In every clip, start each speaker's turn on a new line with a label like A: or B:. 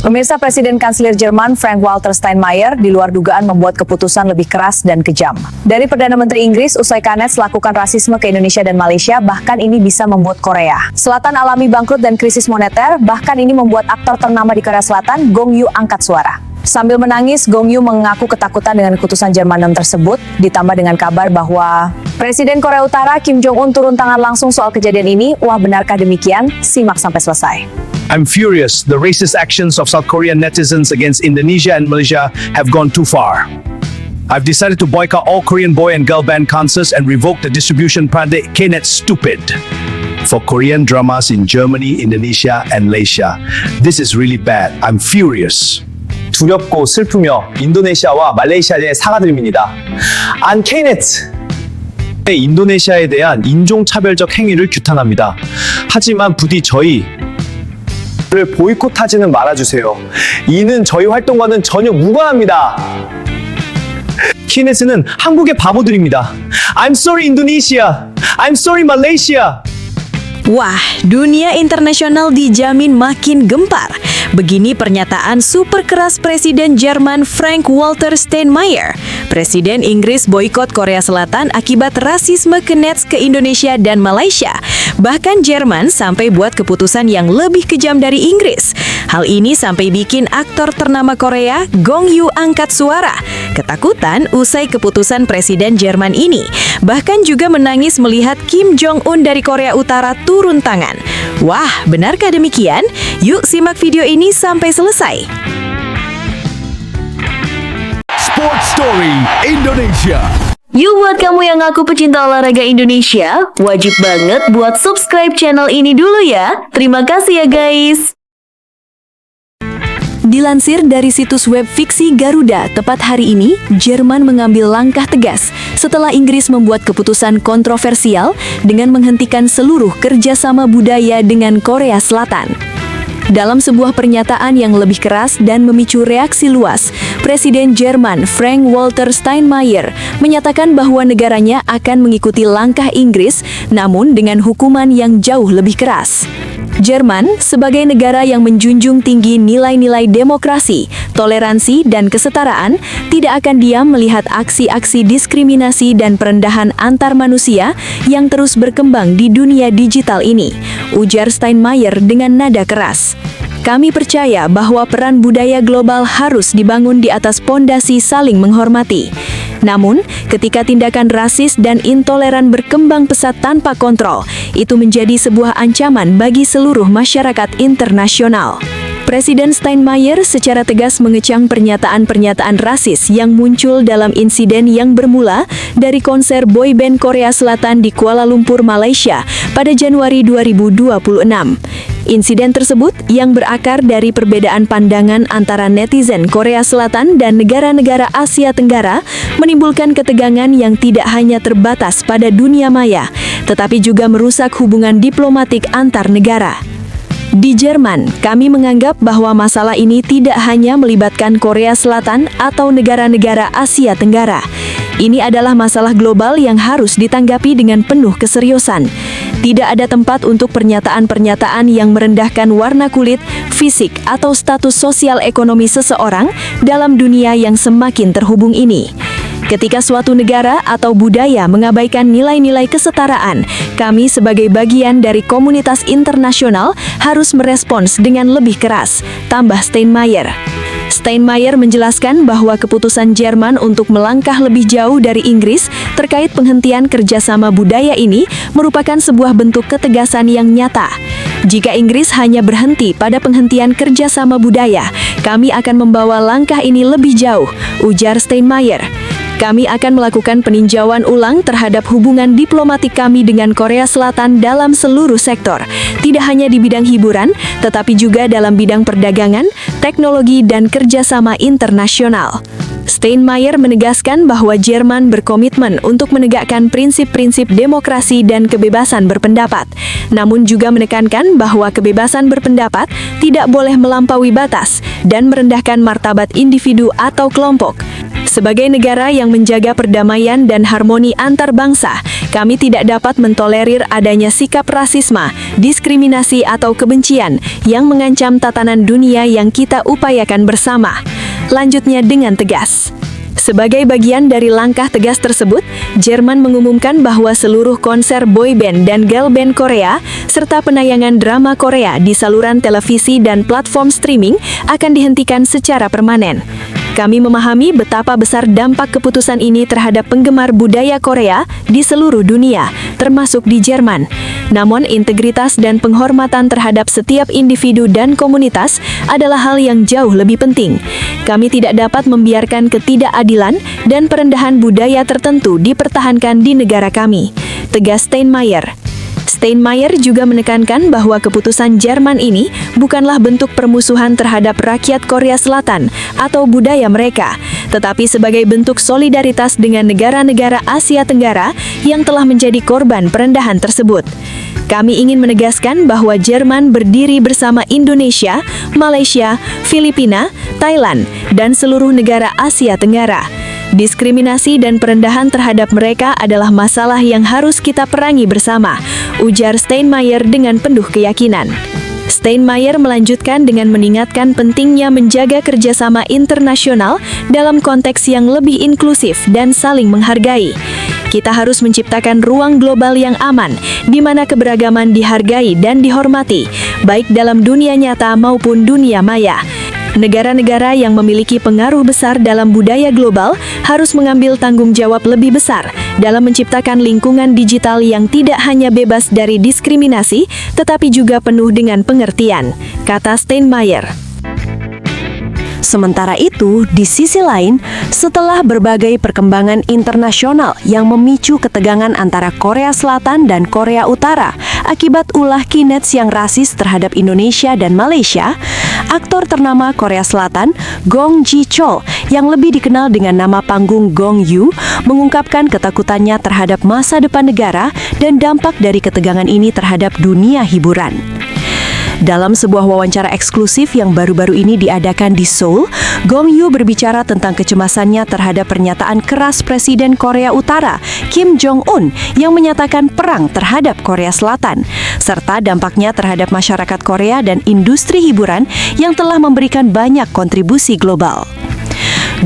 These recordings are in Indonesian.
A: Pemirsa, Presiden Kanselir Jerman Frank-Walter Steinmeier di luar dugaan membuat keputusan lebih keras dan kejam. Dari Perdana Menteri Inggris, usai Kanets lakukan rasisme ke Indonesia dan Malaysia, bahkan ini bisa membuat Korea Selatan alami bangkrut dan krisis moneter, bahkan ini membuat aktor ternama di Korea Selatan, Gong Yoo, angkat suara. Sambil menangis, Gong Yoo mengaku ketakutan dengan keputusan Jerman 6 tersebut, ditambah dengan kabar bahwa Presiden Korea Utara Kim Jong-un turun tangan langsung soal kejadian ini. Wah, benarkah demikian? Simak sampai selesai.
B: I'm furious. The racist actions of South Korean netizens against Indonesia and Malaysia have gone too far. I've decided to boycott all Korean boy and girl band concerts and revoke the distribution Pandai Knet Stupid for Korean dramas in Germany, Indonesia, and Malaysia. This is really bad. I'm furious.
C: 두렵고 슬프며 인도네시아와 말레이시아에 사과드립니다. 안 Knet 인도네시아에 대한 인종차별적 행위를 규탄합니다. 하지만 부디 저희를 보이콧하지는 말아주세요. 이는 저희 활동과는 전혀 무관합니다. 키넷은 한국의 바보들입니다. I'm sorry Indonesia. I'm sorry Malaysia.
D: Wah, dunia internasional dijamin makin gempar. Begini pernyataan super keras Presiden Jerman Frank-Walter Steinmeier. Presiden Inggris boikot Korea Selatan akibat rasisme Knets ke Indonesia dan Malaysia. Bahkan Jerman sampai buat keputusan yang lebih kejam dari Inggris. Hal ini sampai bikin aktor ternama Korea, Gong Yoo, angkat suara. Ketakutan usai keputusan Presiden Jerman ini. Bahkan juga menangis melihat Kim Jong-un dari Korea Utara turun tangan. Wah, benarkah demikian? Yuk simak video ini sampai selesai.
E: Sports Story Indonesia.
F: Yuk buat kamu yang ngaku pecinta olahraga Indonesia, wajib banget buat subscribe channel ini dulu ya. Terima kasih ya guys.
D: Dilansir dari situs web fiksi Garuda, tepat hari ini, Jerman mengambil langkah tegas setelah Inggris membuat keputusan kontroversial dengan menghentikan seluruh kerjasama budaya dengan Korea Selatan. Dalam sebuah pernyataan yang lebih keras dan memicu reaksi luas, Presiden Jerman Frank-Walter Steinmeier menyatakan bahwa negaranya akan mengikuti langkah Inggris, namun dengan hukuman yang jauh lebih keras. Jerman, sebagai negara yang menjunjung tinggi nilai-nilai demokrasi, toleransi, dan kesetaraan, tidak akan diam melihat aksi-aksi diskriminasi dan perendahan antar manusia yang terus berkembang di dunia digital ini, ujar Steinmeier dengan nada keras. Kami percaya bahwa peran budaya global harus dibangun di atas pondasi saling menghormati. Namun, ketika tindakan rasis dan intoleran berkembang pesat tanpa kontrol, itu menjadi sebuah ancaman bagi seluruh masyarakat internasional. Presiden Steinmeier secara tegas mengecam pernyataan-pernyataan rasis yang muncul dalam insiden yang bermula dari konser boyband Korea Selatan di Kuala Lumpur, Malaysia pada Januari 2026. Insiden tersebut yang berakar dari perbedaan pandangan antara netizen Korea Selatan dan negara-negara Asia Tenggara menimbulkan ketegangan yang tidak hanya terbatas pada dunia maya, tetapi juga merusak hubungan diplomatik antar negara. Di Jerman, kami menganggap bahwa masalah ini tidak hanya melibatkan Korea Selatan atau negara-negara Asia Tenggara. Ini adalah masalah global yang harus ditanggapi dengan penuh keseriusan. Tidak ada tempat untuk pernyataan-pernyataan yang merendahkan warna kulit, fisik, atau status sosial ekonomi seseorang dalam dunia yang semakin terhubung ini. Ketika suatu negara atau budaya mengabaikan nilai-nilai kesetaraan, kami sebagai bagian dari komunitas internasional harus merespons dengan lebih keras, tambah Steinmeier. Steinmeier menjelaskan bahwa keputusan Jerman untuk melangkah lebih jauh dari Inggris terkait penghentian kerjasama budaya ini merupakan sebuah bentuk ketegasan yang nyata. Jika Inggris hanya berhenti pada penghentian kerjasama budaya, kami akan membawa langkah ini lebih jauh, ujar Steinmeier. Kami akan melakukan peninjauan ulang terhadap hubungan diplomatik kami dengan Korea Selatan dalam seluruh sektor, tidak hanya di bidang hiburan, tetapi juga dalam bidang perdagangan, teknologi, dan kerjasama internasional. Steinmeier menegaskan bahwa Jerman berkomitmen untuk menegakkan prinsip-prinsip demokrasi dan kebebasan berpendapat, namun juga menekankan bahwa kebebasan berpendapat tidak boleh melampaui batas dan merendahkan martabat individu atau kelompok. Sebagai negara yang menjaga perdamaian dan harmoni antar bangsa, Kami tidak dapat mentolerir adanya sikap rasisme, diskriminasi atau kebencian yang mengancam tatanan dunia yang kita upayakan bersama. Lanjutnya dengan tegas. Sebagai bagian dari langkah tegas tersebut, Jerman mengumumkan bahwa seluruh konser boyband dan girlband Korea, serta penayangan drama Korea di saluran televisi dan platform streaming akan dihentikan secara permanen. Kami memahami betapa besar dampak keputusan ini terhadap penggemar budaya Korea di seluruh dunia, termasuk di Jerman. Namun, integritas dan penghormatan terhadap setiap individu dan komunitas adalah hal yang jauh lebih penting. Kami tidak dapat membiarkan ketidakadilan dan perendahan budaya tertentu dipertahankan di negara kami, tegas Steinmeier. Steinmeier juga menekankan bahwa keputusan Jerman ini bukanlah bentuk permusuhan terhadap rakyat Korea Selatan atau budaya mereka, tetapi sebagai bentuk solidaritas dengan negara-negara Asia Tenggara yang telah menjadi korban perendahan tersebut. Kami ingin menegaskan bahwa Jerman berdiri bersama Indonesia, Malaysia, Filipina, Thailand, dan seluruh negara Asia Tenggara. Diskriminasi dan perendahan terhadap mereka adalah masalah yang harus kita perangi bersama, ujar Steinmeier dengan penuh keyakinan. Steinmeier melanjutkan dengan mengingatkan pentingnya menjaga kerjasama internasional dalam konteks yang lebih inklusif dan saling menghargai. Kita harus menciptakan ruang global yang aman, di mana keberagaman dihargai dan dihormati, baik dalam dunia nyata maupun dunia maya. Negara-negara yang memiliki pengaruh besar dalam budaya global harus mengambil tanggung jawab lebih besar dalam menciptakan lingkungan digital yang tidak hanya bebas dari diskriminasi, tetapi juga penuh dengan pengertian, kata Steinmeier.
A: Sementara itu, di sisi lain, setelah berbagai perkembangan internasional yang memicu ketegangan antara Korea Selatan dan Korea Utara akibat ulah kinets yang rasis terhadap Indonesia dan Malaysia, aktor ternama Korea Selatan, Gong Ji-chol, yang lebih dikenal dengan nama panggung Gong Yoo, mengungkapkan ketakutannya terhadap masa depan negara dan dampak dari ketegangan ini terhadap dunia hiburan. Dalam sebuah wawancara eksklusif yang baru-baru ini diadakan di Seoul, Gong Yoo berbicara tentang kecemasannya terhadap pernyataan keras Presiden Korea Utara, Kim Jong-un, yang menyatakan perang terhadap Korea Selatan, serta dampaknya terhadap masyarakat Korea dan industri hiburan yang telah memberikan banyak kontribusi global.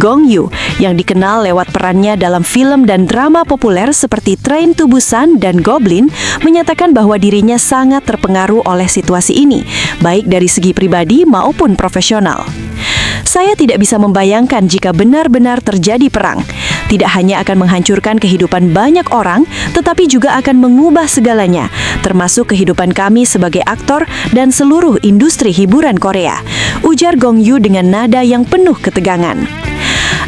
A: Gong Yoo, yang dikenal lewat perannya dalam film dan drama populer seperti Train to Busan dan Goblin, menyatakan bahwa dirinya sangat terpengaruh oleh situasi ini, baik dari segi pribadi maupun profesional. Saya tidak bisa membayangkan jika benar-benar terjadi perang. Tidak hanya akan menghancurkan kehidupan banyak orang, tetapi juga akan mengubah segalanya, termasuk kehidupan kami sebagai aktor dan seluruh industri hiburan Korea, ujar Gong Yoo dengan nada yang penuh ketegangan.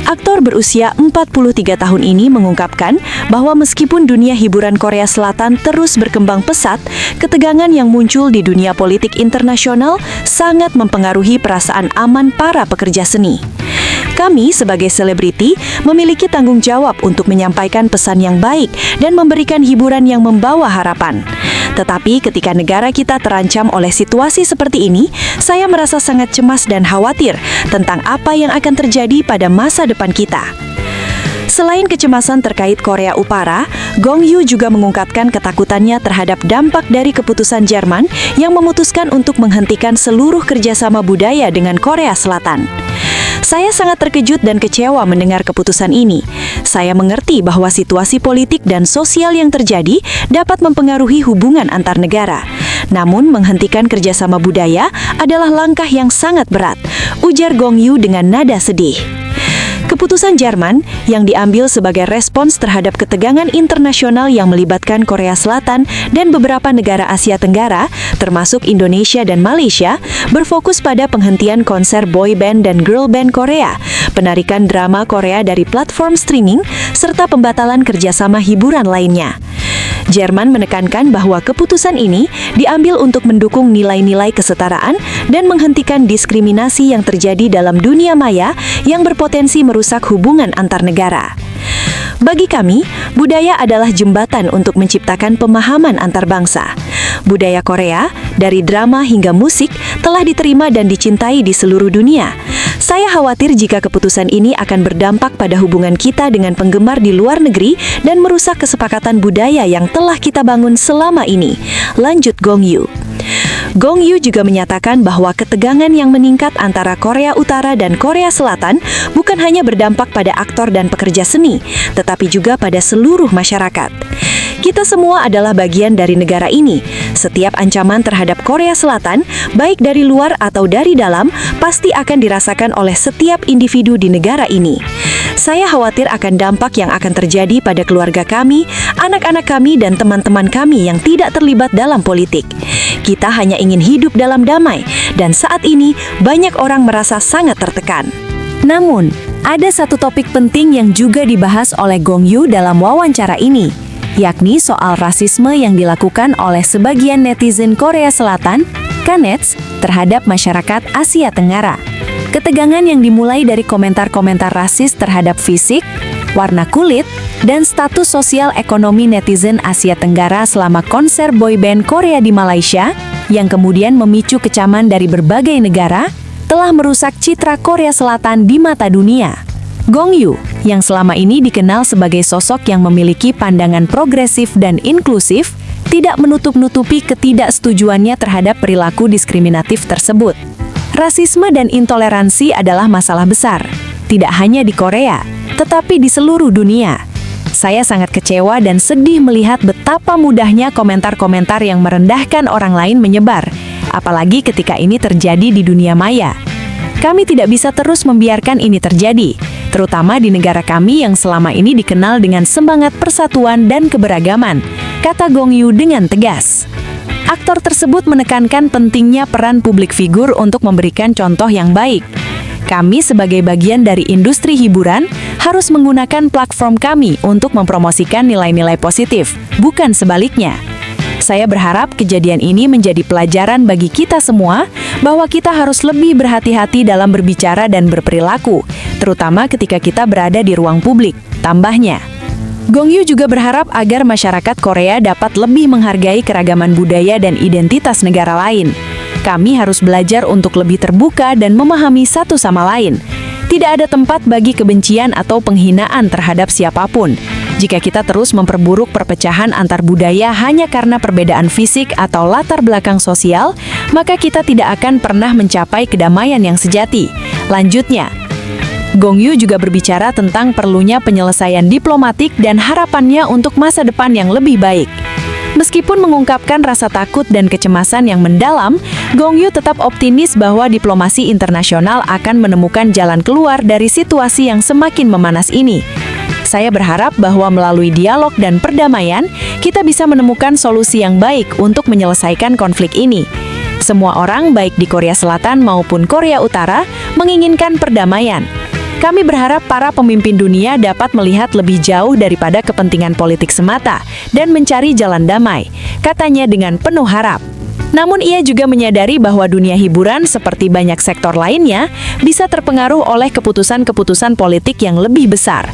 A: Aktor berusia 43 tahun ini mengungkapkan bahwa meskipun dunia hiburan Korea Selatan terus berkembang pesat, ketegangan yang muncul di dunia politik internasional sangat mempengaruhi perasaan aman para pekerja seni. Kami sebagai selebriti memiliki tanggung jawab untuk menyampaikan pesan yang baik dan memberikan hiburan yang membawa harapan. Tetapi ketika negara kita terancam oleh situasi seperti ini, saya merasa sangat cemas dan khawatir tentang apa yang akan terjadi pada masa depan kita. Selain kecemasan terkait Korea Utara, Gong Yoo juga mengungkapkan ketakutannya terhadap dampak dari keputusan Jerman yang memutuskan untuk menghentikan seluruh kerjasama budaya dengan Korea Selatan. Saya sangat terkejut dan kecewa mendengar keputusan ini. Saya mengerti bahwa situasi politik dan sosial yang terjadi dapat mempengaruhi hubungan antar negara. Namun, menghentikan kerjasama budaya adalah langkah yang sangat berat, ujar Gong Yoo dengan nada sedih. Keputusan Jerman yang diambil sebagai respons terhadap ketegangan internasional yang melibatkan Korea Selatan dan beberapa negara Asia Tenggara, termasuk Indonesia dan Malaysia, berfokus pada penghentian konser boyband dan girlband Korea, penarikan drama Korea dari platform streaming, serta pembatalan kerjasama hiburan lainnya. Jerman menekankan bahwa keputusan ini diambil untuk mendukung nilai-nilai kesetaraan dan menghentikan diskriminasi yang terjadi dalam dunia maya yang berpotensi merusak hubungan antar negara. Bagi kami, budaya adalah jembatan untuk menciptakan pemahaman antar bangsa. Budaya Korea, dari drama hingga musik, telah diterima dan dicintai di seluruh dunia.
D: Saya khawatir jika keputusan ini akan berdampak pada hubungan kita dengan penggemar di luar negeri dan merusak kesepakatan budaya yang telah kita bangun selama ini. Lanjut Gong Yoo. Gong Yoo juga menyatakan bahwa ketegangan yang meningkat antara Korea Utara dan Korea Selatan bukan hanya berdampak pada aktor dan pekerja seni, tetapi juga pada seluruh masyarakat. Kita semua adalah bagian dari negara ini. Setiap ancaman terhadap Korea Selatan, baik dari luar atau dari dalam, pasti akan dirasakan oleh setiap individu di negara ini. Saya khawatir akan dampak yang akan terjadi pada keluarga kami, anak-anak kami, dan teman-teman kami yang tidak terlibat dalam politik. Kita hanya ingin hidup dalam damai, dan saat ini banyak orang merasa sangat tertekan. Namun, ada satu topik penting yang juga dibahas oleh Gong Yoo dalam wawancara ini, yakni soal rasisme yang dilakukan oleh sebagian netizen Korea Selatan, Kanets, terhadap masyarakat Asia Tenggara. Ketegangan yang dimulai dari komentar-komentar rasis terhadap fisik, warna kulit, dan status sosial ekonomi netizen Asia Tenggara selama konser boyband Korea di Malaysia, yang kemudian memicu kecaman dari berbagai negara, telah merusak citra Korea Selatan di mata dunia. Gong Yoo, yang selama ini dikenal sebagai sosok yang memiliki pandangan progresif dan inklusif, tidak menutup-nutupi ketidaksetujuannya terhadap perilaku diskriminatif tersebut. Rasisme dan intoleransi adalah masalah besar, tidak hanya di Korea, tetapi di seluruh dunia. Saya sangat kecewa dan sedih melihat betapa mudahnya komentar-komentar yang merendahkan orang lain menyebar, apalagi ketika ini terjadi di dunia maya. Kami tidak bisa terus membiarkan ini terjadi, terutama di negara kami yang selama ini dikenal dengan semangat persatuan dan keberagaman, kata Gong Yoo dengan tegas. Aktor tersebut menekankan pentingnya peran publik figur untuk memberikan contoh yang baik. Kami sebagai bagian dari industri hiburan harus menggunakan platform kami untuk mempromosikan nilai-nilai positif, bukan sebaliknya. Saya berharap kejadian ini menjadi pelajaran bagi kita semua bahwa kita harus lebih berhati-hati dalam berbicara dan berperilaku, terutama ketika kita berada di ruang publik, tambahnya. Gong Yoo juga berharap agar masyarakat Korea dapat lebih menghargai keragaman budaya dan identitas negara lain. Kami harus belajar untuk lebih terbuka dan memahami satu sama lain. Tidak ada tempat bagi kebencian atau penghinaan terhadap siapapun. Jika kita terus memperburuk perpecahan antar budaya hanya karena perbedaan fisik atau latar belakang sosial, maka kita tidak akan pernah mencapai kedamaian yang sejati. Lanjutnya, Gong Yoo juga berbicara tentang perlunya penyelesaian diplomatik dan harapannya untuk masa depan yang lebih baik. Meskipun mengungkapkan rasa takut dan kecemasan yang mendalam, Gong Yoo tetap optimis bahwa diplomasi internasional akan menemukan jalan keluar dari situasi yang semakin memanas ini. Saya berharap bahwa melalui dialog dan perdamaian, kita bisa menemukan solusi yang baik untuk menyelesaikan konflik ini. Semua orang, baik di Korea Selatan maupun Korea Utara, menginginkan perdamaian. Kami berharap para pemimpin dunia dapat melihat lebih jauh daripada kepentingan politik semata dan mencari jalan damai, katanya dengan penuh harap. Namun ia juga menyadari bahwa dunia hiburan seperti banyak sektor lainnya bisa terpengaruh oleh keputusan-keputusan politik yang lebih besar.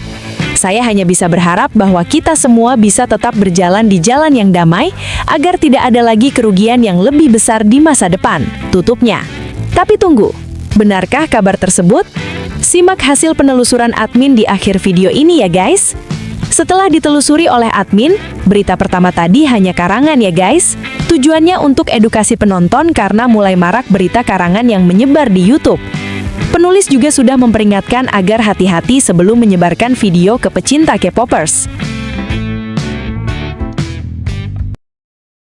D: Saya hanya bisa berharap bahwa kita semua bisa tetap berjalan di jalan yang damai agar tidak ada lagi kerugian yang lebih besar di masa depan, tutupnya. Tapi tunggu, benarkah kabar tersebut? Simak hasil penelusuran admin di akhir video ini ya guys. Setelah ditelusuri oleh admin, berita pertama tadi hanya karangan ya guys. Tujuannya untuk edukasi penonton karena mulai marak berita karangan yang menyebar di YouTube. Penulis juga sudah memperingatkan agar hati-hati sebelum menyebarkan video ke pecinta K-popers.